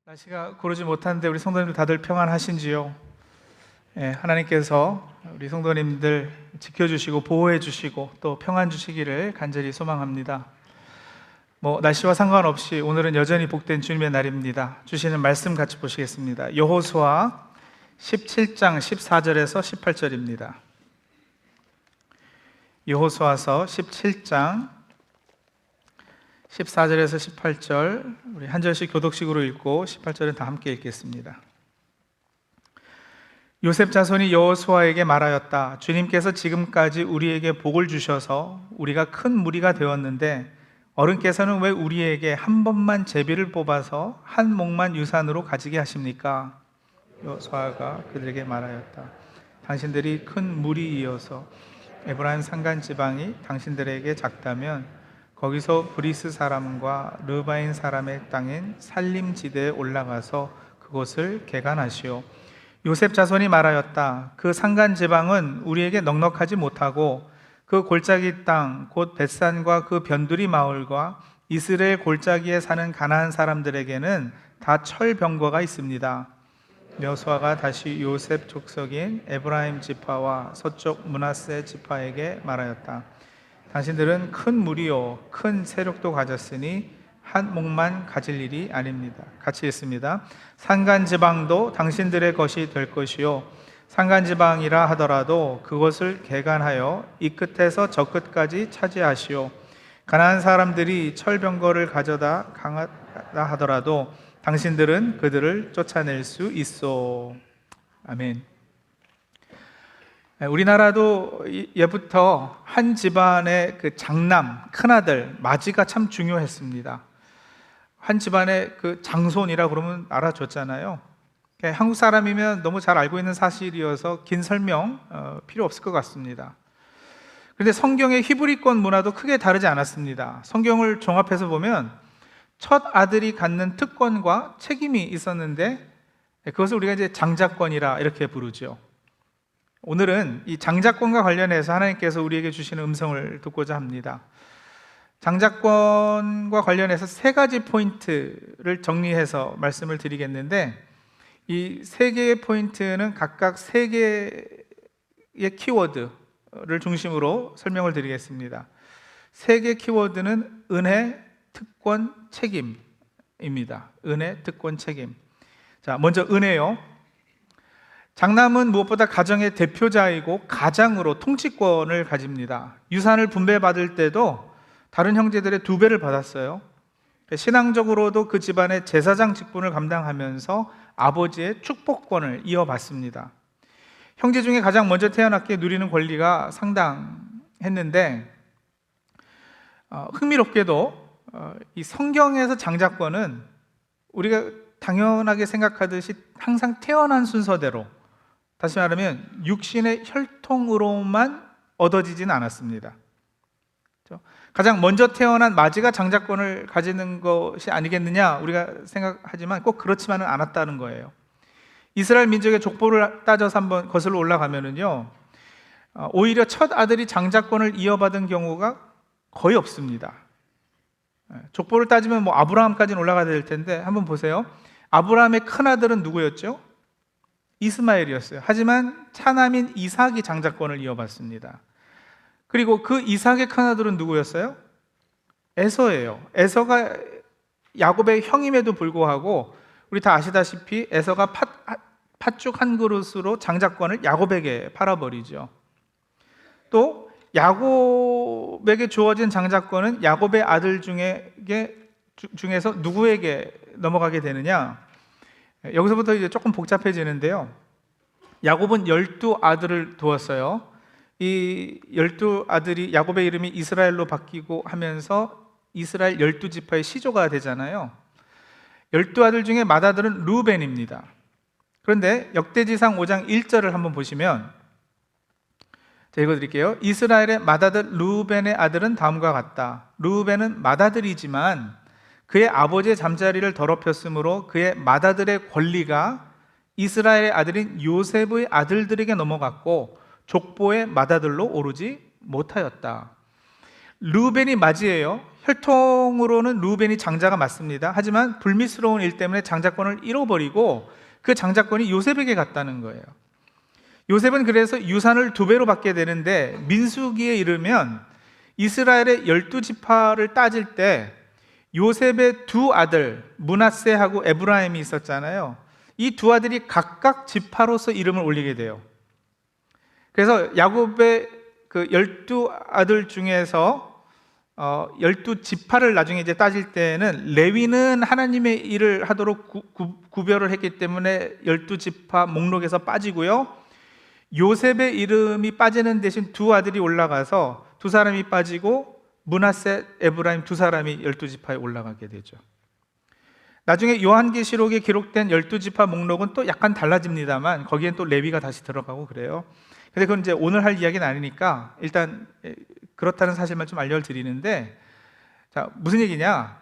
날씨가 고르지 못하는데 우리 성도님들 다들 평안하신지요? 하나님께서 우리 성도님들 지켜주시고 보호해주시고 또 평안 주시기를 간절히 소망합니다. 날씨와 상관없이 오늘은 여전히 복된 주님의 날입니다. 주시는 말씀 같이 보시겠습니다. 여호수아 17장 14절에서 18절입니다. 여호수아서 17장 14절에서 18절 우리 한 절씩 교독식으로 읽고 18절은 다 함께 읽겠습니다. 요셉 자손이 여호수아에게 말하였다. 주님께서 지금까지 우리에게 복을 주셔서 우리가 큰 무리가 되었는데 어른께서는 왜 우리에게 한 번만 제비를 뽑아서 한 목만 유산으로 가지게 하십니까? 여호수아가 그들에게 말하였다. 당신들이 큰 무리이어서 에브라임 산간 지방이 당신들에게 작다면 거기서 브리스 사람과 르바인 사람의 땅인 살림 지대에 올라가서 그곳을 개간하시오. 요셉 자손이 말하였다. 그 산간 지방은 우리에게 넉넉하지 못하고 그 골짜기 땅 곧 벳산과 그 변두리 마을과 이스라엘 골짜기에 사는 가나안 사람들에게는 다 철병거가 있습니다. 여호수아가 다시 요셉 족속인 에브라임 지파와 서쪽 므낫세 지파에게 말하였다. 당신들은 큰 무리요 큰 세력도 가졌으니 한 목만 가질 일이 아닙니다. 같이 읽습니다. 산간지방도 당신들의 것이 될 것이요 산간지방이라 하더라도 그것을 개간하여 이 끝에서 저 끝까지 차지하시오. 가나안 사람들이 철병거를 가져다 강하다 하더라도 당신들은 그들을 쫓아낼 수 있어. 아멘. 우리나라도 예부터 한 집안의 그 장남, 큰아들, 맏이가 참 중요했습니다. 한 집안의 그 장손이라 그러면 알아줬잖아요. 한국 사람이면 너무 잘 알고 있는 사실이어서 긴 설명 필요 없을 것 같습니다. 그런데 성경의 히브리권 문화도 크게 다르지 않았습니다. 성경을 종합해서 보면 첫 아들이 갖는 특권과 책임이 있었는데 그것을 우리가 이제 장자권이라 이렇게 부르죠. 오늘은 이 장자권과 관련해서 하나님께서 우리에게 주시는 음성을 듣고자 합니다. 장자권과 관련해서 세 가지 포인트를 정리해서 말씀을 드리겠는데 이 세 개의 포인트는 각각 세 개의 키워드를 중심으로 설명을 드리겠습니다. 세 개의 키워드는 은혜, 특권, 책임입니다. 은혜, 특권, 책임. 자, 먼저 은혜요. 장남은 무엇보다 가정의 대표자이고 가장으로 통치권을 가집니다. 유산을 분배받을 때도 다른 형제들의 2배를 받았어요. 신앙적으로도 그 집안의 제사장 직분을 감당하면서 아버지의 축복권을 이어받습니다. 형제 중에 가장 먼저 태어났기에 누리는 권리가 상당했는데 흥미롭게도 이 성경에서 장자권은 우리가 당연하게 생각하듯이 항상 태어난 순서대로, 다시 말하면 육신의 혈통으로만 얻어지진 않았습니다. 가장 먼저 태어난 맏이가 장자권을 가지는 것이 아니겠느냐 우리가 생각하지만 꼭 그렇지만은 않았다는 거예요. 이스라엘 민족의 족보를 따져서 한번 거슬러 올라가면은요, 오히려 첫 아들이 장자권을 이어받은 경우가 거의 없습니다. 족보를 따지면 아브라함까지는 올라가야 될 텐데 한번 보세요. 아브라함의 큰 아들은 누구였죠? 이스마엘이었어요. 하지만 차남인 이삭이 장자권을 이어받습니다. 그리고 그 이삭의 큰 아들은 누구였어요? 에서예요. 에서가 야곱의 형임에도 불구하고 우리 다 아시다시피 에서가 팥죽 한 그릇으로 장자권을 야곱에게 팔아버리죠. 또 야곱에게 주어진 장자권은 야곱의 아들 중에서 누구에게 넘어가게 되느냐? 여기서부터 이제 조금 복잡해지는데요. 야곱은 12아들을 두었어요. 이 12아들이 야곱의 이름이 이스라엘로 바뀌고 하면서 이스라엘 12지파의 시조가 되잖아요. 12아들 중에 맏아들은 르우벤입니다. 그런데 역대지상 5장 1절을 한번 보시면 제가 읽어드릴게요. 이스라엘의 맏아들 르우벤의 아들은 다음과 같다. 르우벤은 맏아들이지만 그의 아버지의 잠자리를 더럽혔으므로 그의 맏아들의 권리가 이스라엘의 아들인 요셉의 아들들에게 넘어갔고 족보의 맏아들로 오르지 못하였다. 르우벤이 맏이에요. 혈통으로는 루벤이 장자가 맞습니다. 하지만 불미스러운 일 때문에 장자권을 잃어버리고 그 장자권이 요셉에게 갔다는 거예요. 요셉은 그래서 유산을 2배로 받게 되는데, 민수기에 이르면 이스라엘의 12지파를 따질 때 요셉의 2 아들 므낫세하고 에브라임이 있었잖아요. 이 2 아들이 각각 지파로서 이름을 올리게 돼요. 그래서 야곱의 그 12아들 중에서 12지파를 나중에 이제 따질 때는 레위는 하나님의 일을 하도록 구별을 했기 때문에 12지파 목록에서 빠지고요, 요셉의 이름이 빠지는 대신 2 아들이 올라가서 2 사람이 빠지고 므낫세, 에브라임 2 사람이 12지파에 올라가게 되죠. 나중에 요한계시록에 기록된 12지파 목록은 또 약간 달라집니다만 거기엔 또 레위가 다시 들어가고 그래요. 근데 그건 이제 오늘 할 이야기는 아니니까 일단 그렇다는 사실만 좀 알려드리는데, 자, 무슨 얘기냐?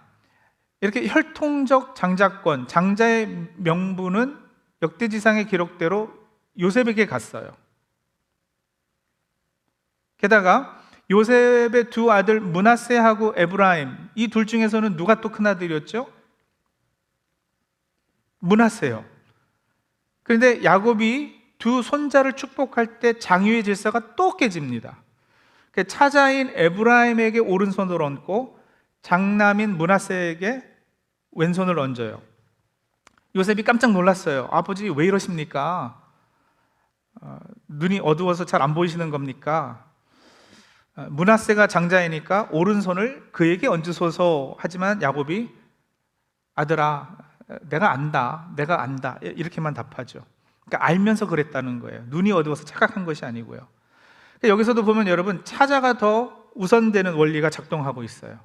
이렇게 혈통적 장자권, 장자의 명분은 역대지상의 기록대로 요셉에게 갔어요. 게다가 요셉의 2 아들 므낫세하고 에브라임, 이 2 중에서는 누가 또 큰아들이었죠? 므낫세요. 그런데 야곱이 2 손자를 축복할 때 장유의 질서가 또 깨집니다. 차자인 에브라임에게 오른손을 얹고 장남인 므낫세에게 왼손을 얹어요. 요셉이 깜짝 놀랐어요. 아버지 왜 이러십니까? 눈이 어두워서 잘 안 보이시는 겁니까? 므낫세가 장자이니까 오른손을 그에게 얹으소서. 하지만 야곱이 아들아, 내가 안다 이렇게만 답하죠. 그러니까 알면서 그랬다는 거예요. 눈이 어두워서 착각한 것이 아니고요. 여기서도 보면 여러분, 차자가 더 우선되는 원리가 작동하고 있어요.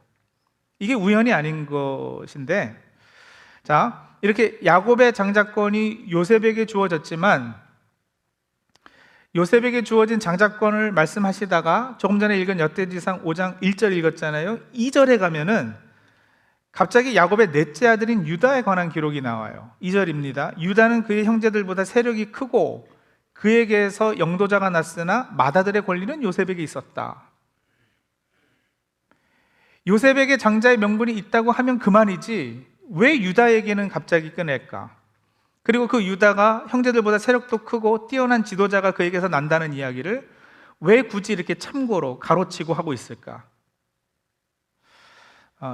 이게 우연이 아닌 것인데, 자, 이렇게 야곱의 장자권이 요셉에게 주어졌지만 요셉에게 주어진 장자권을 말씀하시다가 조금 전에 읽은 역대지상 5장 1절 읽었잖아요. 2절에 가면은 갑자기 야곱의 넷째 아들인 유다에 관한 기록이 나와요. 2절입니다. 유다는 그의 형제들보다 세력이 크고 그에게서 영도자가 났으나 맏아들의 권리는 요셉에게 있었다. 요셉에게 장자의 명분이 있다고 하면 그만이지 왜 유다에게는 갑자기 꺼낼까? 그리고 그 유다가 형제들보다 세력도 크고 뛰어난 지도자가 그에게서 난다는 이야기를 왜 굳이 이렇게 참고로 가로치고 하고 있을까?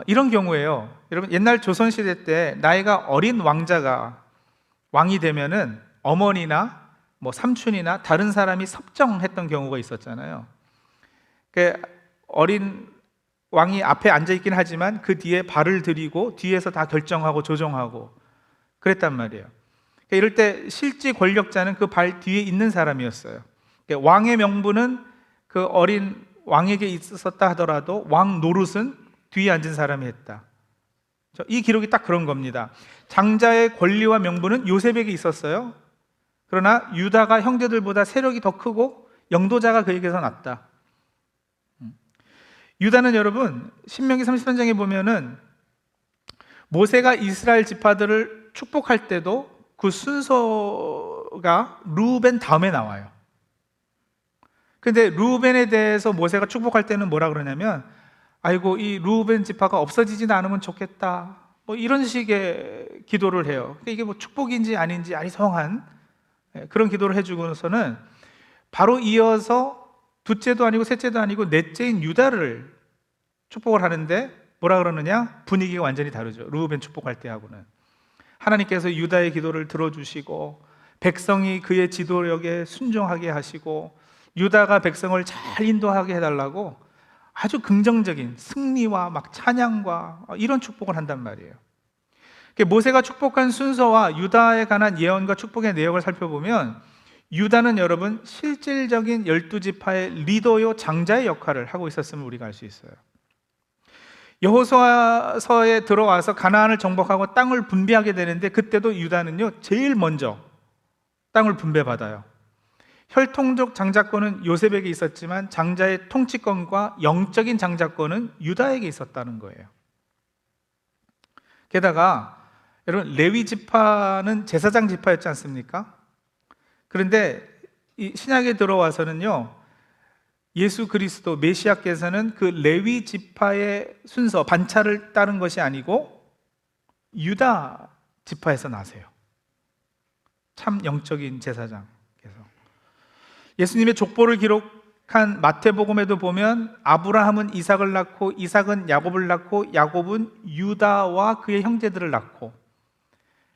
이런 경우에요, 여러분, 옛날 조선시대 때 나이가 어린 왕자가 왕이 되면은 어머니나 뭐 삼촌이나 다른 사람이 섭정했던 경우가 있었잖아요. 어린 왕이 앞에 앉아있긴 하지만 그 뒤에 발을 들이고 뒤에서 다 결정하고 조정하고 그랬단 말이에요. 이럴 때 실제 권력자는 그 발 뒤에 있는 사람이었어요. 왕의 명분은 그 어린 왕에게 있었다 하더라도 왕 노릇은 뒤에 앉은 사람이 했다. 이 기록이 딱 그런 겁니다. 장자의 권리와 명분은 요셉에게 있었어요. 그러나 유다가 형제들보다 세력이 더 크고 영도자가 그에게서 났다. 유다는 여러분, 신명기 33장에 보면은 모세가 이스라엘 지파들을 축복할 때도 그 순서가 루벤 다음에 나와요. 근데 루벤에 대해서 모세가 축복할 때는 뭐라 그러냐면, 아이고 이 루벤 지파가 없어지지는 않으면 좋겠다, 뭐 이런 식의 기도를 해요. 이게 뭐 축복인지 아닌지 아리송한 그런 기도를 해주고서는 바로 이어서 둘째도 아니고 셋째도 아니고 넷째인 유다를 축복을 하는데 뭐라 그러느냐? 분위기가 완전히 다르죠. 루벤 축복할 때하고는. 하나님께서 유다의 기도를 들어주시고 백성이 그의 지도력에 순종하게 하시고 유다가 백성을 잘 인도하게 해달라고 아주 긍정적인 승리와 막 찬양과 이런 축복을 한단 말이에요. 모세가 축복한 순서와 유다에 관한 예언과 축복의 내용을 살펴보면 유다는 여러분 실질적인 12지파의 리더요 장자의 역할을 하고 있었음을 우리가 알 수 있어요. 여호수아서에 들어와서 가나안을 정복하고 땅을 분배하게 되는데 그때도 유다는요 제일 먼저 땅을 분배받아요. 혈통적 장자권은 요셉에게 있었지만 장자의 통치권과 영적인 장자권은 유다에게 있었다는 거예요. 게다가 여러분 레위 지파는 제사장 지파였지 않습니까? 그런데 이 신약에 들어와서는요 예수 그리스도 메시아께서는 그 레위 지파의 순서 반차를 따른 것이 아니고 유다 지파에서 나세요. 참 영적인 제사장께서 예수님의 족보를 기록한 마태복음에도 보면 아브라함은 이삭을 낳고 이삭은 야곱을 낳고 야곱은 유다와 그의 형제들을 낳고,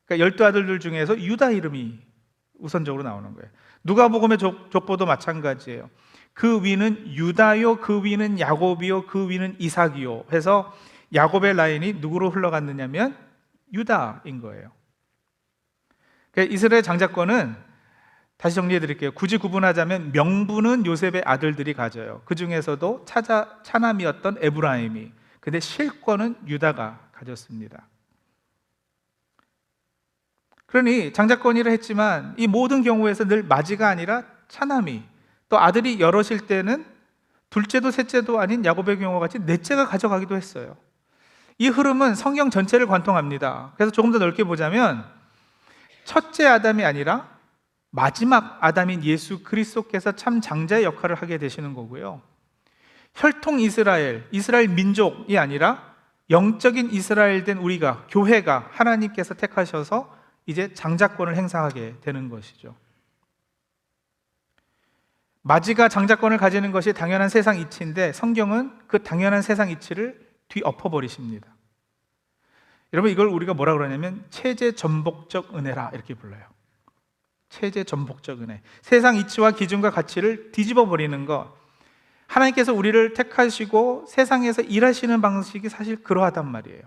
그러니까 12아들들 중에서 유다 이름이 우선적으로 나오는 거예요. 누가복음의 족보도 마찬가지예요. 그 위는 유다요, 그 위는 야곱이요, 그 위는 이삭이요 해서 야곱의 라인이 누구로 흘러갔느냐면 유다인 거예요. 그러니까 이스라엘 장자권은, 다시 정리해 드릴게요. 굳이 구분하자면 명분은 요셉의 아들들이 가져요. 그 중에서도 차남이었던 에브라임이, 근데 실권은 유다가 가졌습니다. 그러니 장자권이라 했지만 이 모든 경우에서 늘 맞이가 아니라 차남이, 또 아들이 여럿일 때는 둘째도 셋째도 아닌 야곱의 경우와 같이 넷째가 가져가기도 했어요. 이 흐름은 성경 전체를 관통합니다. 그래서 조금 더 넓게 보자면 첫째 아담이 아니라 마지막 아담인 예수 그리스도께서 참 장자의 역할을 하게 되시는 거고요. 혈통 이스라엘 민족이 아니라 영적인 이스라엘 된 우리가, 교회가 하나님께서 택하셔서 이제 장자권을 행사하게 되는 것이죠. 마지가 장자권을 가지는 것이 당연한 세상 이치인데 성경은 그 당연한 세상 이치를 뒤엎어버리십니다. 여러분, 이걸 우리가 뭐라 그러냐면 체제 전복적 은혜라 이렇게 불러요. 체제 전복적 은혜. 세상 이치와 기준과 가치를 뒤집어 버리는 것. 하나님께서 우리를 택하시고 세상에서 일하시는 방식이 사실 그러하단 말이에요.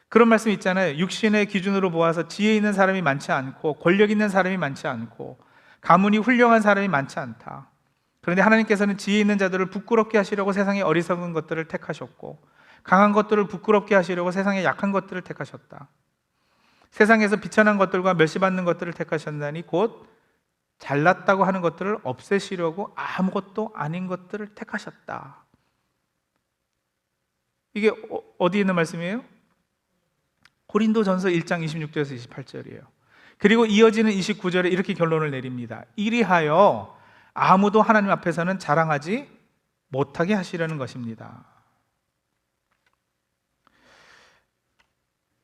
그런 말씀 있잖아요. 육신의 기준으로 보아서 지혜 있는 사람이 많지 않고 권력 있는 사람이 많지 않고 가문이 훌륭한 사람이 많지 않다. 그런데 하나님께서는 지혜 있는 자들을 부끄럽게 하시려고 세상의 어리석은 것들을 택하셨고 강한 것들을 부끄럽게 하시려고 세상의 약한 것들을 택하셨다. 세상에서 비천한 것들과 멸시받는 것들을 택하셨나니 곧 잘났다고 하는 것들을 없애시려고 아무것도 아닌 것들을 택하셨다. 이게 어디 있는 말씀이에요? 고린도전서 1장 26절에서 28절이에요. 그리고 이어지는 29절에 이렇게 결론을 내립니다. 이리하여 아무도 하나님 앞에서는 자랑하지 못하게 하시려는 것입니다.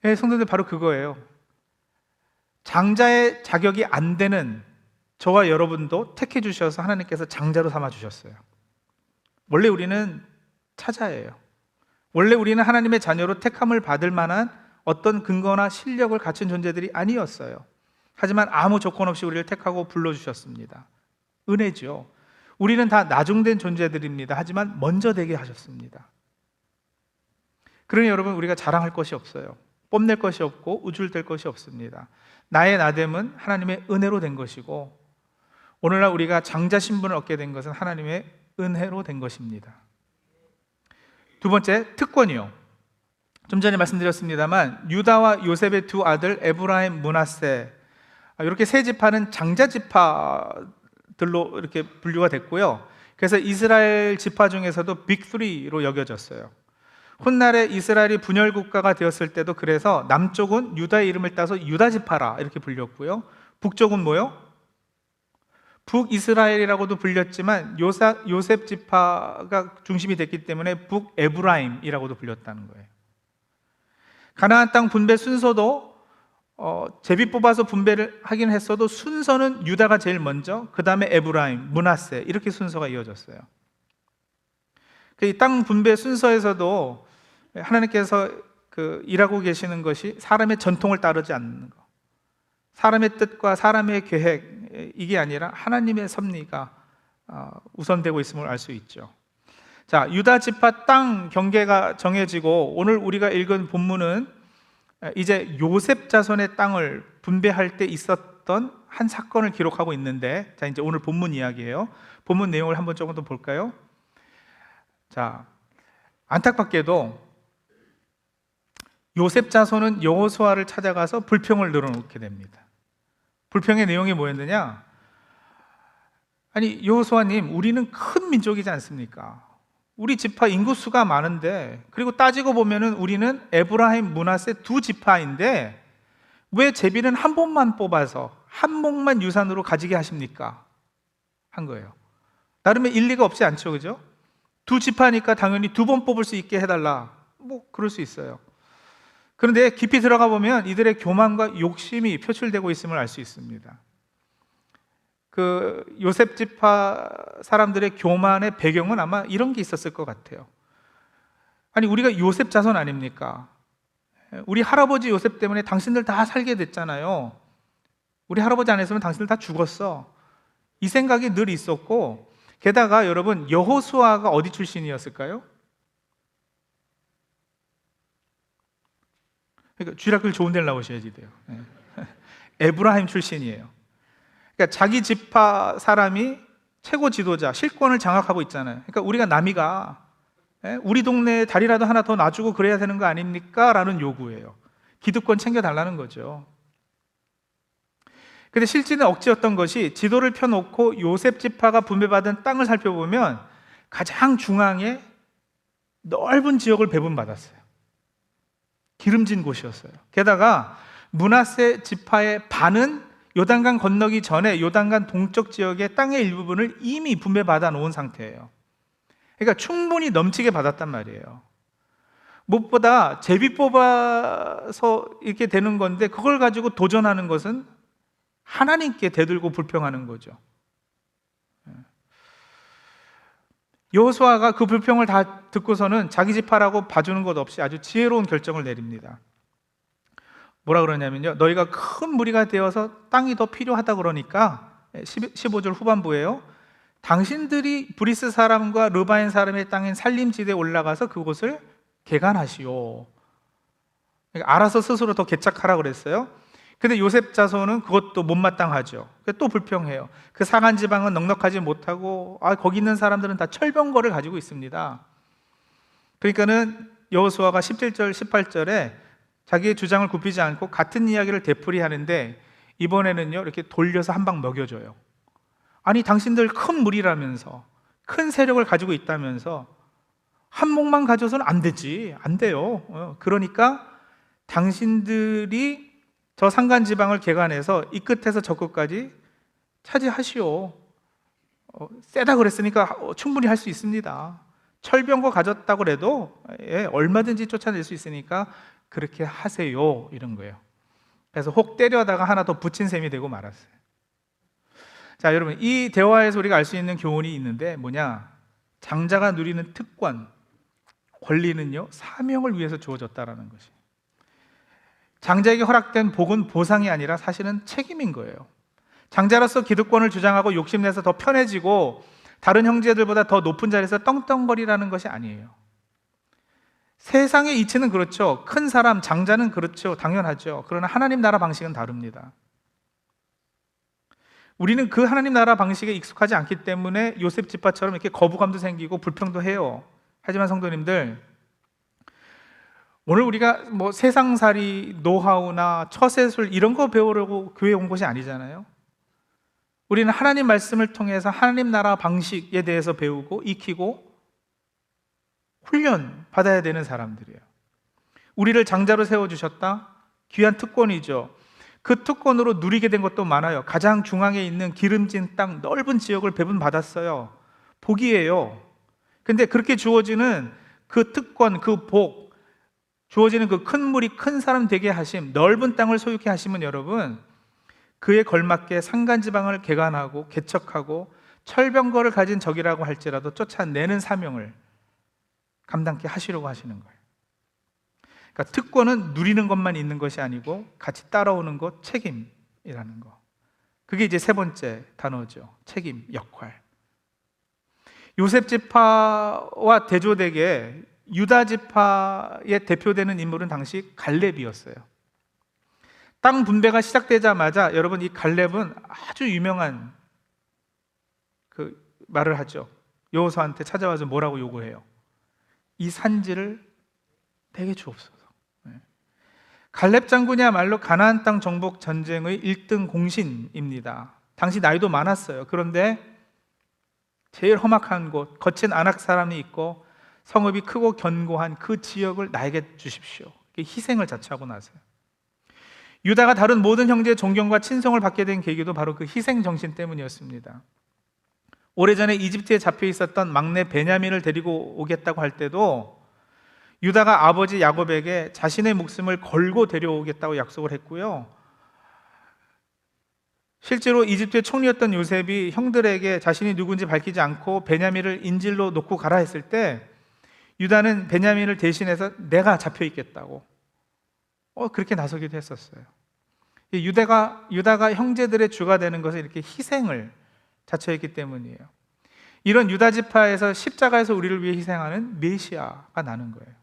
네, 성도들, 바로 그거예요. 장자의 자격이 안 되는 저와 여러분도 택해 주셔서 하나님께서 장자로 삼아 주셨어요. 원래 우리는 차자예요. 원래 우리는 하나님의 자녀로 택함을 받을 만한 어떤 근거나 실력을 갖춘 존재들이 아니었어요. 하지만 아무 조건 없이 우리를 택하고 불러주셨습니다. 은혜죠. 우리는 다 나중된 존재들입니다. 하지만 먼저 되게 하셨습니다. 그러니 여러분, 우리가 자랑할 것이 없어요. 뽐낼 것이 없고 우쭐댈 것이 없습니다. 나의 나됨은 하나님의 은혜로 된 것이고 오늘날 우리가 장자 신분을 얻게 된 것은 하나님의 은혜로 된 것입니다. 두 번째, 특권이요. 좀 전에 말씀드렸습니다만 유다와 요셉의 두 아들 에브라임, 므낫세, 이렇게 세 지파는 장자 지파들로 이렇게 분류가 됐고요. 그래서 이스라엘 지파 중에서도 빅3로 여겨졌어요. 훗날에 이스라엘이 분열 국가가 되었을 때도 그래서 남쪽은 유다의 이름을 따서 유다 지파라 이렇게 불렸고요. 북쪽은 뭐요? 북이스라엘이라고도 불렸지만 요셉 지파가 중심이 됐기 때문에 북에브라임이라고도 불렸다는 거예요. 가나안 땅 분배 순서도 제비 뽑아서 분배를 하긴 했어도 순서는 유다가 제일 먼저, 그 다음에 에브라임, 므낫세, 이렇게 순서가 이어졌어요. 이 땅 분배 순서에서도 하나님께서 일하고 계시는 것이 사람의 전통을 따르지 않는 것, 사람의 뜻과 사람의 계획, 이게 아니라 하나님의 섭리가 우선되고 있음을 알 수 있죠. 자, 유다 지파 땅 경계가 정해지고 오늘 우리가 읽은 본문은 이제 요셉 자손의 땅을 분배할 때 있었던 한 사건을 기록하고 있는데, 자, 이제 오늘 본문 이야기예요. 본문 내용을 한번 조금 더 볼까요? 자, 안타깝게도 요셉 자손은 여호수아를 찾아가서 불평을 늘어놓게 됩니다. 불평의 내용이 뭐였느냐? 아니, 여호수아님, 우리는 큰 민족이지 않습니까? 우리 지파 인구수가 많은데, 그리고 따지고 보면은 우리는 에브라임, 므낫세 두 지파인데 왜 제비는 한 번만 뽑아서 한 목만 유산으로 가지게 하십니까? 거예요. 나름의 일리가 없지 않죠, 그죠? 두 지파니까 당연히 두 번 뽑을 수 있게 해달라. 뭐 그럴 수 있어요. 그런데 깊이 들어가 보면 이들의 교만과 욕심이 표출되고 있음을 알 수 있습니다. 그 요셉 지파 사람들의 교만의 배경은 아마 이런 게 있었을 것 같아요. 아니, 우리가 요셉 자손 아닙니까? 우리 할아버지 요셉 때문에 당신들 다 살게 됐잖아요. 우리 할아버지 안 했으면 당신들 다 죽었어. 이 생각이 늘 있었고, 게다가 여러분, 여호수아가 어디 출신이었을까요? 그러니까 쥐락길 좋은 데를 나오셔야지 돼요. 에브라임 출신이에요. 그러니까 자기 지파 사람이 최고 지도자, 실권을 장악하고 있잖아요. 그러니까 우리가 남이가 우리 동네에 다리라도 하나 더 놔주고 그래야 되는 거 아닙니까? 라는 요구예요. 기득권 챙겨달라는 거죠. 근데 실제는 억지였던 것이, 지도를 펴놓고 요셉 지파가 분배받은 땅을 살펴보면 가장 중앙에 넓은 지역을 배분받았어요. 기름진 곳이었어요. 게다가 므낫세 지파의 반은 요단강 건너기 전에 요단강 동쪽 지역의 땅의 일부분을 이미 분배받아 놓은 상태예요. 그러니까 충분히 넘치게 받았단 말이에요. 무엇보다 제비 뽑아서 이렇게 되는 건데, 그걸 가지고 도전하는 것은 하나님께 대들고 불평하는 거죠. 여호수아가 그 불평을 다 듣고서는 자기 지파라고 봐주는 것 없이 아주 지혜로운 결정을 내립니다. 뭐라 그러냐면요, 너희가 큰 무리가 되어서 땅이 더 필요하다 그러니까 15절 후반부에요, 당신들이 브리스 사람과 르바인 사람의 땅인 살림지대에 올라가서 그곳을 개간하시오. 그러니까 알아서 스스로 더 개척하라 그랬어요. 근데 요셉 자손은 그것도 못마땅하죠. 또 불평해요. 그 상한 지방은 넉넉하지 못하고 거기 있는 사람들은 다 철병거를 가지고 있습니다. 그러니까는 여호수아가 17절 18절에 자기의 주장을 굽히지 않고 같은 이야기를 되풀이하는데, 이번에는요 이렇게 돌려서 한 방 먹여줘요. 아니, 당신들 큰 무리라면서, 큰 세력을 가지고 있다면서 한 목만 가져서는 안 되지. 안 돼요. 그러니까 당신들이 저 산간 지방을 개간해서 이 끝에서 저 끝까지 차지하시오. 세다 그랬으니까 충분히 할 수 있습니다. 철병거 가졌다고 해도 얼마든지 쫓아낼 수 있으니까 그렇게 하세요. 이런 거예요. 그래서 혹 때려다가 하나 더 붙인 셈이 되고 말았어요. 자, 여러분, 이 대화에서 우리가 알 수 있는 교훈이 있는데 뭐냐? 장자가 누리는 특권, 권리는요 사명을 위해서 주어졌다라는 것이. 장자에게 허락된 복은 보상이 아니라 사실은 책임인 거예요. 장자로서 기득권을 주장하고 욕심내서 더 편해지고 다른 형제들보다 더 높은 자리에서 떵떵거리라는 것이 아니에요. 세상의 이치는 그렇죠. 큰 사람, 장자는 그렇죠. 당연하죠. 그러나 하나님 나라 방식은 다릅니다. 우리는 그 하나님 나라 방식에 익숙하지 않기 때문에 요셉 지파처럼 이렇게 거부감도 생기고 불평도 해요. 하지만 성도님들, 오늘 우리가 뭐 세상살이 노하우나 처세술 이런 거 배우려고 교회에 온 것이 아니잖아요. 우리는 하나님 말씀을 통해서 하나님 나라 방식에 대해서 배우고 익히고 훈련 받아야 되는 사람들이에요. 우리를 장자로 세워주셨다? 귀한 특권이죠. 그 특권으로 누리게 된 것도 많아요. 가장 중앙에 있는 기름진 땅 넓은 지역을 배분받았어요. 복이에요. 근데 그렇게 주어지는 그 특권, 그 복, 주어지는 그 큰 무리, 큰 사람 되게 하심, 넓은 땅을 소유케 하시면 여러분, 그에 걸맞게 산간지방을 개간하고 개척하고 철병거를 가진 적이라고 할지라도 쫓아내는 사명을 감당케 하시려고 하시는 거예요. 그러니까 특권은 누리는 것만 있는 것이 아니고 같이 따라오는 것, 책임이라는 거. 그게 이제 세 번째 단어죠. 책임, 역할. 요셉 지파와 대조되게 유다 지파에 대표되는 인물은 당시 갈렙이었어요. 땅 분배가 시작되자마자 여러분, 이 갈렙은 아주 유명한 그 말을 하죠. 여호수아한테 찾아와서 뭐라고 요구해요? 이 산지를 내게 주옵소서. 갈렙 장군이야말로 가나안 땅 정복 전쟁의 1등 공신입니다. 당시 나이도 많았어요. 그런데 제일 험악한 곳, 거친 아낙 사람이 있고 성읍이 크고 견고한 그 지역을 나에게 주십시오. 희생을 자처하고 나서요. 유다가 다른 모든 형제의 존경과 친송을 받게 된 계기도 바로 그 희생 정신 때문이었습니다. 오래전에 이집트에 잡혀 있었던 막내 베냐민을 데리고 오겠다고 할 때도 유다가 아버지 야곱에게 자신의 목숨을 걸고 데려오겠다고 약속을 했고요. 실제로 이집트의 총리였던 요셉이 형들에게 자신이 누군지 밝히지 않고 베냐민을 인질로 놓고 가라 했을 때 유다는 베냐민을 대신해서 내가 잡혀 있겠다고 그렇게 나서기도 했었어요. 유다가 형제들의 주가 되는 것은 이렇게 희생을 자처했기 때문이에요. 이런 유다 지파에서 십자가에서 우리를 위해 희생하는 메시아가 나는 거예요.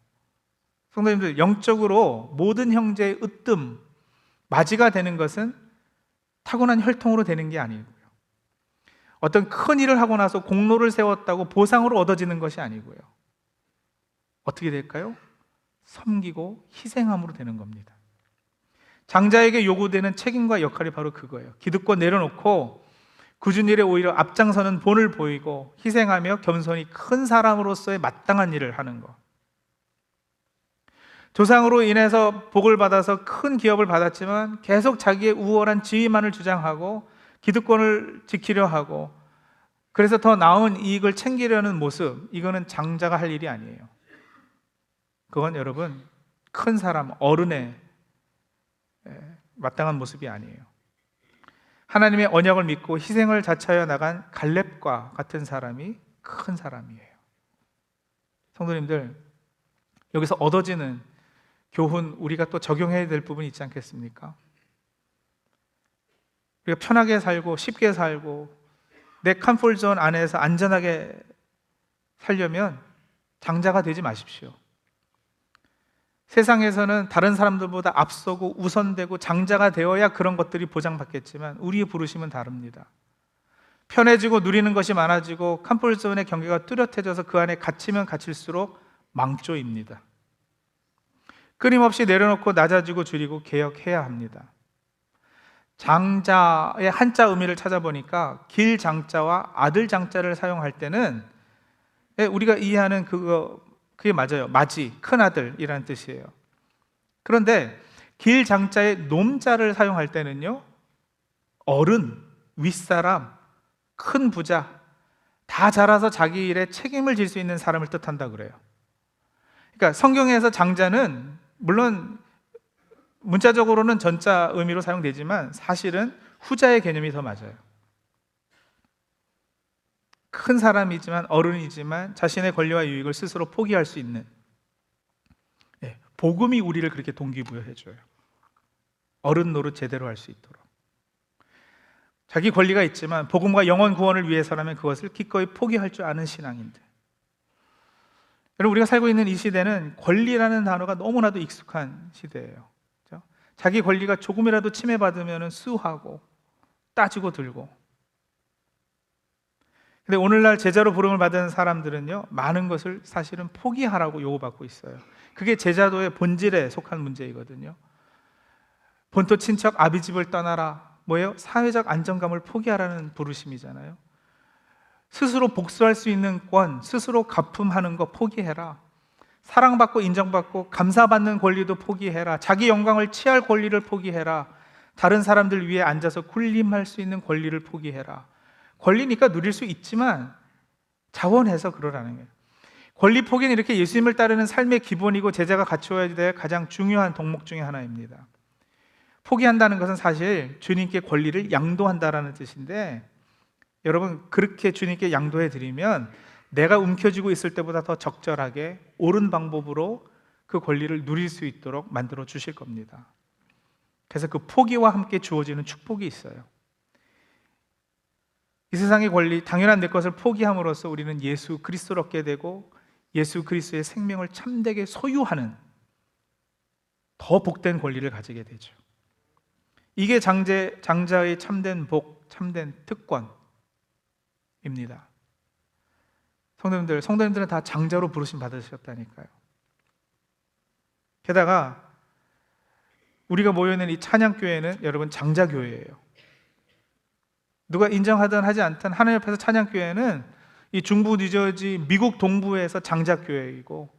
성도님들, 영적으로 모든 형제의 으뜸, 맞이가 되는 것은 타고난 혈통으로 되는 게 아니고요. 어떤 큰 일을 하고 나서 공로를 세웠다고 보상으로 얻어지는 것이 아니고요. 어떻게 될까요? 섬기고 희생함으로 되는 겁니다. 장자에게 요구되는 책임과 역할이 바로 그거예요. 기득권 내려놓고 굳은 일에 오히려 앞장서는 본을 보이고 희생하며 겸손히 큰 사람으로서의 마땅한 일을 하는 것. 조상으로 인해서 복을 받아서 큰 기업을 받았지만 계속 자기의 우월한 지위만을 주장하고 기득권을 지키려 하고 그래서 더 나은 이익을 챙기려는 모습, 이거는 장자가 할 일이 아니에요. 그건 여러분, 큰 사람, 어른의 마땅한 모습이 아니에요. 하나님의 언약을 믿고 희생을 자처하여 나간 갈렙과 같은 사람이 큰 사람이에요. 성도님들, 여기서 얻어지는 교훈, 우리가 또 적용해야 될 부분이 있지 않겠습니까? 우리가 편하게 살고 쉽게 살고 내 컴포트존 안에서 안전하게 살려면 장자가 되지 마십시오. 세상에서는 다른 사람들보다 앞서고 우선되고 장자가 되어야 그런 것들이 보장받겠지만 우리의 부르심은 다릅니다. 편해지고 누리는 것이 많아지고 컴포트존의 경계가 뚜렷해져서 그 안에 갇히면 갇힐수록 망조입니다. 끊임없이 내려놓고 낮아지고 줄이고 개혁해야 합니다. 장자의 한자 의미를 찾아보니까 길장자와 아들장자를 사용할 때는 우리가 이해하는 그게 맞아요. 맞이, 큰아들이라는 뜻이에요. 그런데 길장자의 놈자를 사용할 때는요, 어른, 윗사람, 큰 부자, 다 자라서 자기 일에 책임을 질 수 있는 사람을 뜻한다 그래요. 그러니까 성경에서 장자는 물론 문자적으로는 전자 의미로 사용되지만 사실은 후자의 개념이 더 맞아요. 큰 사람이지만 어른이지만 자신의 권리와 유익을 스스로 포기할 수 있는, 복음이 우리를 그렇게 동기부여해줘요. 어른 노릇 제대로 할 수 있도록. 자기 권리가 있지만 복음과 영혼 구원을 위해서라면 그것을 기꺼이 포기할 줄 아는 신앙인들. 여러분, 우리가 살고 있는 이 시대는 권리라는 단어가 너무나도 익숙한 시대예요. 그렇죠? 자기 권리가 조금이라도 침해받으면 수하고 따지고 들고. 근데 오늘날 제자로 부름을 받은 사람들은요, 많은 것을 사실은 포기하라고 요구받고 있어요. 그게 제자도의 본질에 속한 문제이거든요. 본토 친척 아비집을 떠나라. 뭐예요? 사회적 안정감을 포기하라는 부르심이잖아요. 스스로 복수할 수 있는 권, 스스로 가품하는 거 포기해라. 사랑받고 인정받고 감사받는 권리도 포기해라. 자기 영광을 취할 권리를 포기해라. 다른 사람들 위에 앉아서 군림할 수 있는 권리를 포기해라. 권리니까 누릴 수 있지만 자원해서 그러라는 거예요. 권리 포기는 이렇게 예수님을 따르는 삶의 기본이고 제자가 갖추어야 될 가장 중요한 덕목 중에 하나입니다. 포기한다는 것은 사실 주님께 권리를 양도한다라는 뜻인데, 여러분, 그렇게 주님께 양도해 드리면 내가 움켜쥐고 있을 때보다 더 적절하게 옳은 방법으로 그 권리를 누릴 수 있도록 만들어 주실 겁니다. 그래서 그 포기와 함께 주어지는 축복이 있어요. 이 세상의 권리, 당연한 내 것을 포기함으로써 우리는 예수 그리스도를 얻게 되고 예수 그리스도의 생명을 참되게 소유하는 더 복된 권리를 가지게 되죠. 이게 장자의 참된 복, 참된 특권입니다. 성도님들은 다 장자로 부르심 받으셨다니까요. 게다가 우리가 모여있는 이 찬양교회는 여러분 장자교회예요. 누가 인정하든 하지 않든 하나님 앞에서 찬양교회는 이 중부 뉴저지 미국 동부에서 장자교회이고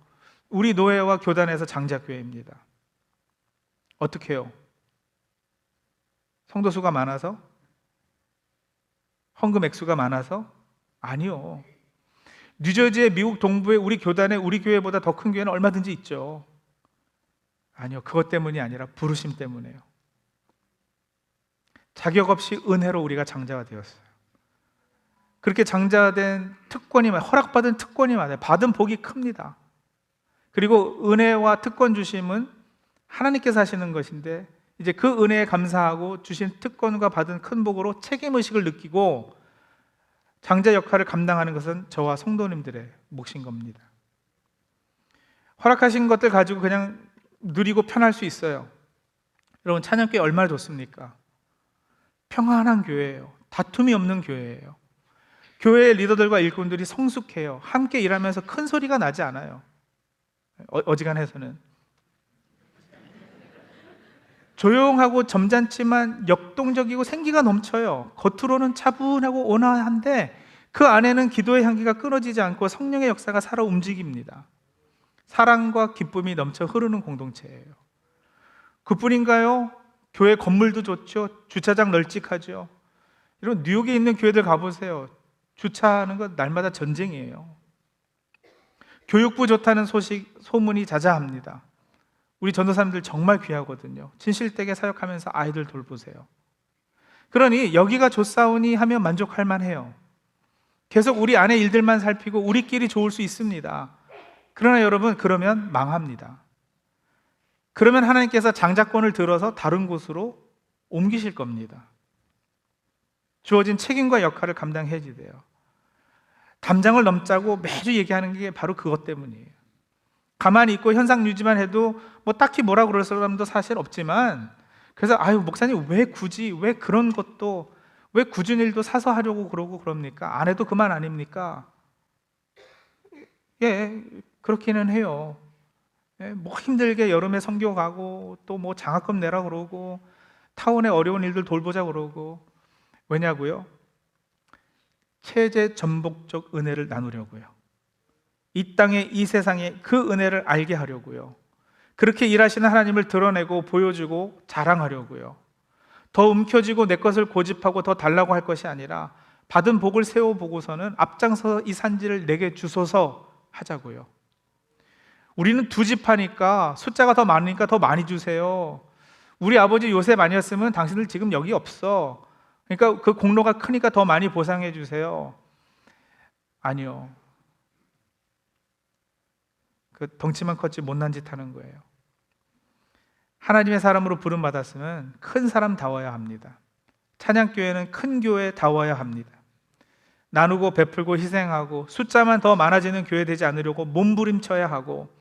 우리 노회와 교단에서 장자교회입니다. 어떻게 해요? 성도수가 많아서? 헌금 액수가 많아서? 아니요. 뉴저지의 미국 동부의 우리 교단에 우리 교회보다 더 큰 교회는 얼마든지 있죠. 아니요. 그것 때문이 아니라 부르심 때문에요. 자격 없이 은혜로 우리가 장자가 되었어요. 그렇게 장자된 특권이 허락받은 특권이 많아요. 받은 복이 큽니다. 그리고 은혜와 특권 주심은 하나님께서 하시는 것인데, 이제 그 은혜에 감사하고 주신 특권과 받은 큰 복으로 책임의식을 느끼고 장자 역할을 감당하는 것은 저와 성도님들의 몫인 겁니다. 허락하신 것들 가지고 그냥 누리고 편할 수 있어요. 여러분, 찬양교회 얼마나 좋습니까? 평안한 교회예요. 다툼이 없는 교회예요. 교회의 리더들과 일꾼들이 성숙해요. 함께 일하면서 큰 소리가 나지 않아요. 어지간해서는 조용하고 점잖지만 역동적이고 생기가 넘쳐요. 겉으로는 차분하고 온화한데 그 안에는 기도의 향기가 끊어지지 않고 성령의 역사가 살아 움직입니다. 사랑과 기쁨이 넘쳐 흐르는 공동체예요. 그뿐인가요? 교회 건물도 좋죠. 주차장 널찍하죠. 이런 뉴욕에 있는 교회들 가보세요. 주차하는 건 날마다 전쟁이에요. 교육부 좋다는 소문이 자자합니다. 우리 전도사님들 정말 귀하거든요. 진실되게 사역하면서 아이들 돌보세요. 그러니 여기가 좋사오니 하면 만족할 만해요. 계속 우리 안의 일들만 살피고 우리끼리 좋을 수 있습니다. 그러나 여러분, 그러면 망합니다. 그러면 하나님께서 장자권을 들어서 다른 곳으로 옮기실 겁니다. 주어진 책임과 역할을 감당해야 돼요. 담장을 넘자고 매주 얘기하는 게 바로 그것 때문이에요. 가만히 있고 현상 유지만 해도 뭐 딱히 뭐라 그럴 사람도 사실 없지만, 그래서 목사님 왜 굳이 왜 그런 것도 왜 굳은 일도 사서 하려고 그러고 그럽니까? 안 해도 그만 아닙니까? 예, 그렇기는 해요. 예, 뭐 힘들게 여름에 선교 가고 또 뭐 장학금 내라 그러고 타운의 어려운 일들 돌보자 그러고, 왜냐고요? 체제 전복적 은혜를 나누려고요. 이 땅에 이 세상에 그 은혜를 알게 하려고요. 그렇게 일하시는 하나님을 드러내고 보여주고 자랑하려고요. 더 움켜쥐고 내 것을 고집하고 더 달라고 할 것이 아니라 받은 복을 세워보고서는 앞장서 이 산지를 내게 주소서 하자고요. 우리는 두 집 하니까 숫자가 더 많으니까 더 많이 주세요. 우리 아버지 요셉 아니었으면 당신들 지금 여기 없어. 그러니까 그 공로가 크니까 더 많이 보상해 주세요. 아니요. 그 덩치만 컸지 못난 짓 하는 거예요. 하나님의 사람으로 부름받았으면 큰 사람다워야 합니다. 찬양교회는 큰 교회다워야 합니다. 나누고 베풀고 희생하고 숫자만 더 많아지는 교회 되지 않으려고 몸부림쳐야 하고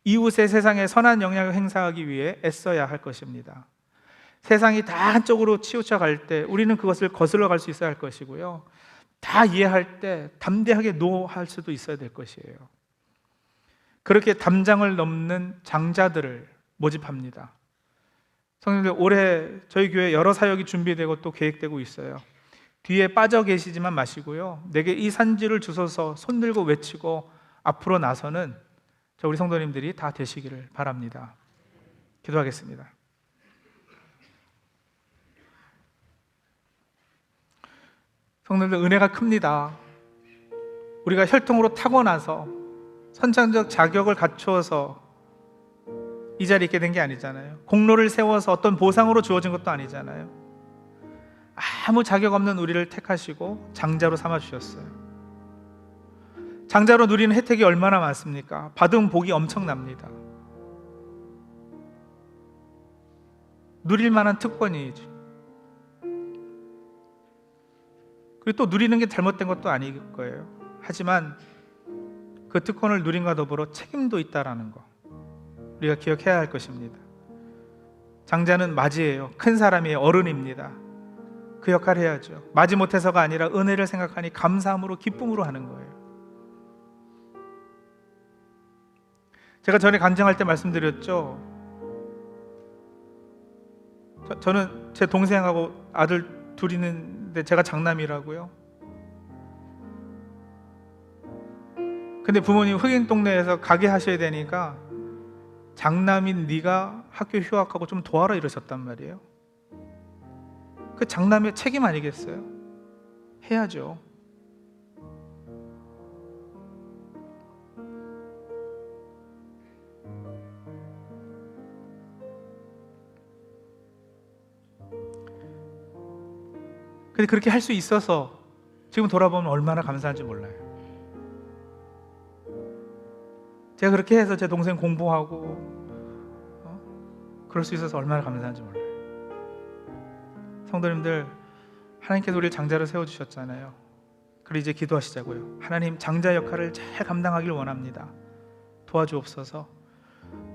이웃의 세상에 선한 영향을 행사하기 위해 애써야 할 것입니다. 세상이 다 한쪽으로 치우쳐 갈 때 우리는 그것을 거슬러 갈 수 있어야 할 것이고요. 다 이해할 때 담대하게 노할 수도 있어야 될 것이에요. 그렇게 담장을 넘는 장자들을 모집합니다. 성도님들, 올해 저희 교회 여러 사역이 준비되고 또 계획되고 있어요. 뒤에 빠져 계시지만 마시고요. 내게 이 산지를 주소서 손들고 외치고 앞으로 나서는 저 우리 성도님들이 다 되시기를 바랍니다. 기도하겠습니다. 성도님들, 은혜가 큽니다. 우리가 혈통으로 타고나서 선천적 자격을 갖추어서 이 자리에 있게 된 게 아니잖아요. 공로를 세워서 어떤 보상으로 주어진 것도 아니잖아요. 아무 자격 없는 우리를 택하시고 장자로 삼아주셨어요. 장자로 누리는 혜택이 얼마나 많습니까? 받은 복이 엄청납니다. 누릴 만한 특권이죠. 그리고 또 누리는 게 잘못된 것도 아닐 거예요. 하지만 그 특권을 누림과 더불어 책임도 있다라는 거 우리가 기억해야 할 것입니다. 장자는 맞이에요. 큰 사람이에요. 어른입니다. 그 역할을 해야죠. 마지못해서가 아니라 은혜를 생각하니 감사함으로 기쁨으로 하는 거예요. 제가 전에 간증할 때 말씀드렸죠. 저는 제 동생하고 아들 둘이 있는데 제가 장남이라고요. 근데 부모님 흑인 동네에서 가게 하셔야 되니까 장남인 네가 학교 휴학하고 좀 도와라 이러셨단 말이에요. 그 장남의 책임 아니겠어요? 해야죠. 근데 그렇게 할 수 있어서 지금 돌아보면 얼마나 감사한지 몰라요. 제가 그렇게 해서 제 동생 공부하고 그럴 수 있어서 얼마나 감사한지 몰라요. 성도님들, 하나님께서 우리를 장자로 세워주셨잖아요. 그리고 이제 기도하시자고요. 하나님, 장자 역할을 잘 감당하길 원합니다. 도와주옵소서.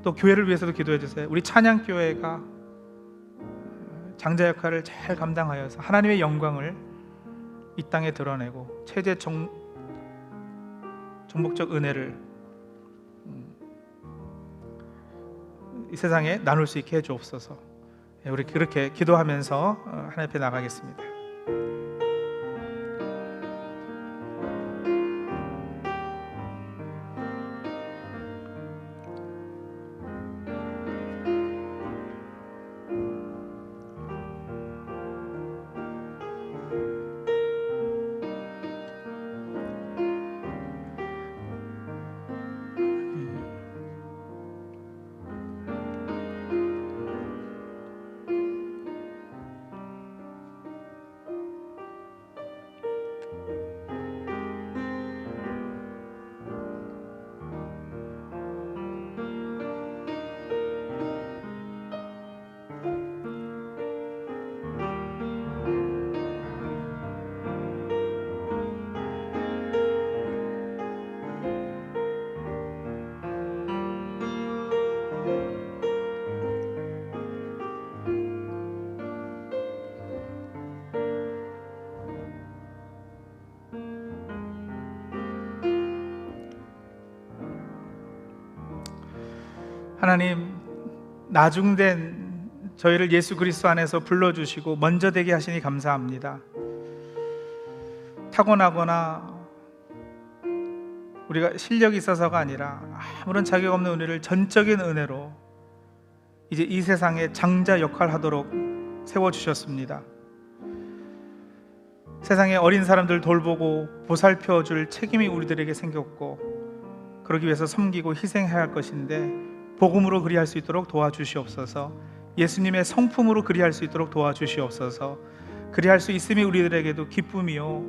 또 교회를 위해서도 기도해 주세요. 우리 찬양교회가 장자 역할을 잘 감당하여서 하나님의 영광을 이 땅에 드러내고 최대 정복적 은혜를 이 세상에 나눌 수 있게 해주옵소서. 우리 그렇게 기도하면서 하나님 앞에 나가겠습니다. 하나님, 나중된 저희를 예수 그리스도 안에서 불러주시고 먼저 되게 하시니 감사합니다. 타고나거나 우리가 실력이 있어서가 아니라 아무런 자격 없는 은혜를 전적인 은혜로 이제 이 세상에 장자 역할 하도록 세워주셨습니다. 세상에 어린 사람들 돌보고 보살펴줄 책임이 우리들에게 생겼고, 그러기 위해서 섬기고 희생해야 할 것인데 복음으로 그리할 수 있도록 도와주시옵소서. 예수님의 성품으로 그리할 수 있도록 도와주시옵소서. 그리할 수 있음이 우리들에게도 기쁨이요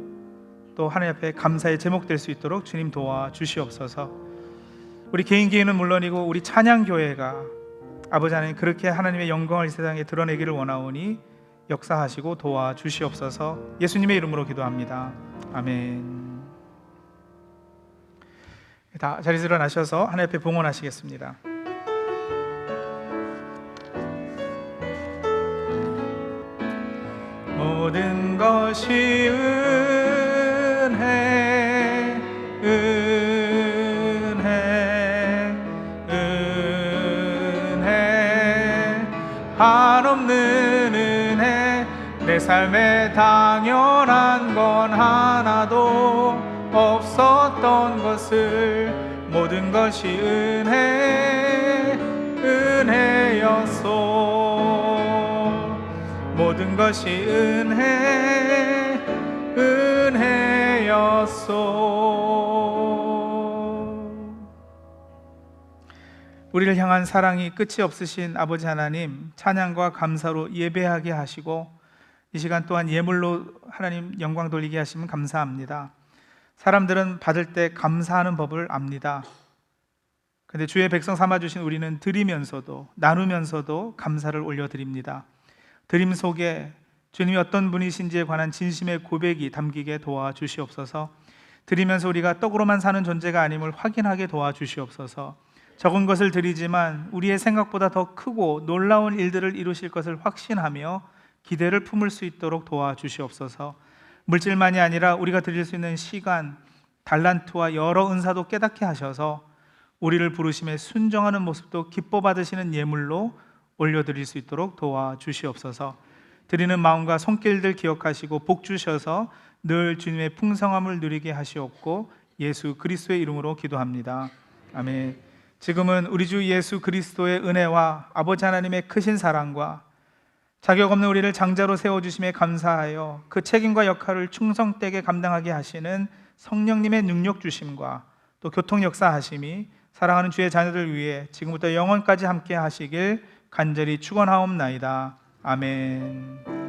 또 하나님 앞에 감사의 제목 될 수 있도록 주님 도와주시옵소서. 우리 개인은 물론이고 우리 찬양교회가 아버지 하나님 그렇게 하나님의 영광을 이 세상에 드러내기를 원하오니 역사하시고 도와주시옵소서. 예수님의 이름으로 기도합니다. 아멘. 다 자리에서 일어나셔서 하나님 앞에 봉헌하시겠습니다. 모든 것이 은혜, 은혜, 은혜, 한없는 은혜. 내 삶에 당연한 건 하나도 없었던 것을 모든 것이 은혜, 은혜였소. 모든 것이 은혜, 은혜였소. 우리를 향한 사랑이 끝이 없으신 아버지 하나님, 찬양과 감사로 예배하게 하시고 이 시간 또한 예물로 하나님 영광 돌리게 하시면 감사합니다. 사람들은 받을 때 감사하는 법을 압니다. 그런데 주의 백성 삼아주신 우리는 드리면서도 나누면서도 감사를 올려드립니다. 드림 속에 주님이 어떤 분이신지에 관한 진심의 고백이 담기게 도와주시옵소서. 드리면서 우리가 떡으로만 사는 존재가 아님을 확인하게 도와주시옵소서. 적은 것을 드리지만 우리의 생각보다 더 크고 놀라운 일들을 이루실 것을 확신하며 기대를 품을 수 있도록 도와주시옵소서. 물질만이 아니라 우리가 드릴 수 있는 시간, 달란트와 여러 은사도 깨닫게 하셔서 우리를 부르심에 순종하는 모습도 기뻐 받으시는 예물로 올려드릴 수 있도록 도와주시옵소서. 드리는 마음과 손길들 기억하시고 복 주셔서 늘 주님의 풍성함을 누리게 하시옵고 예수 그리스도의 이름으로 기도합니다. 아멘. 지금은 우리 주 예수 그리스도의 은혜와 아버지 하나님의 크신 사랑과 자격 없는 우리를 장자로 세워주심에 감사하여 그 책임과 역할을 충성되게 감당하게 하시는 성령님의 능력 주심과 또 교통 역사하심이 사랑하는 주의 자녀들 위해 지금부터 영원까지 함께 하시길 간절히 축원하옵나이다. 아멘.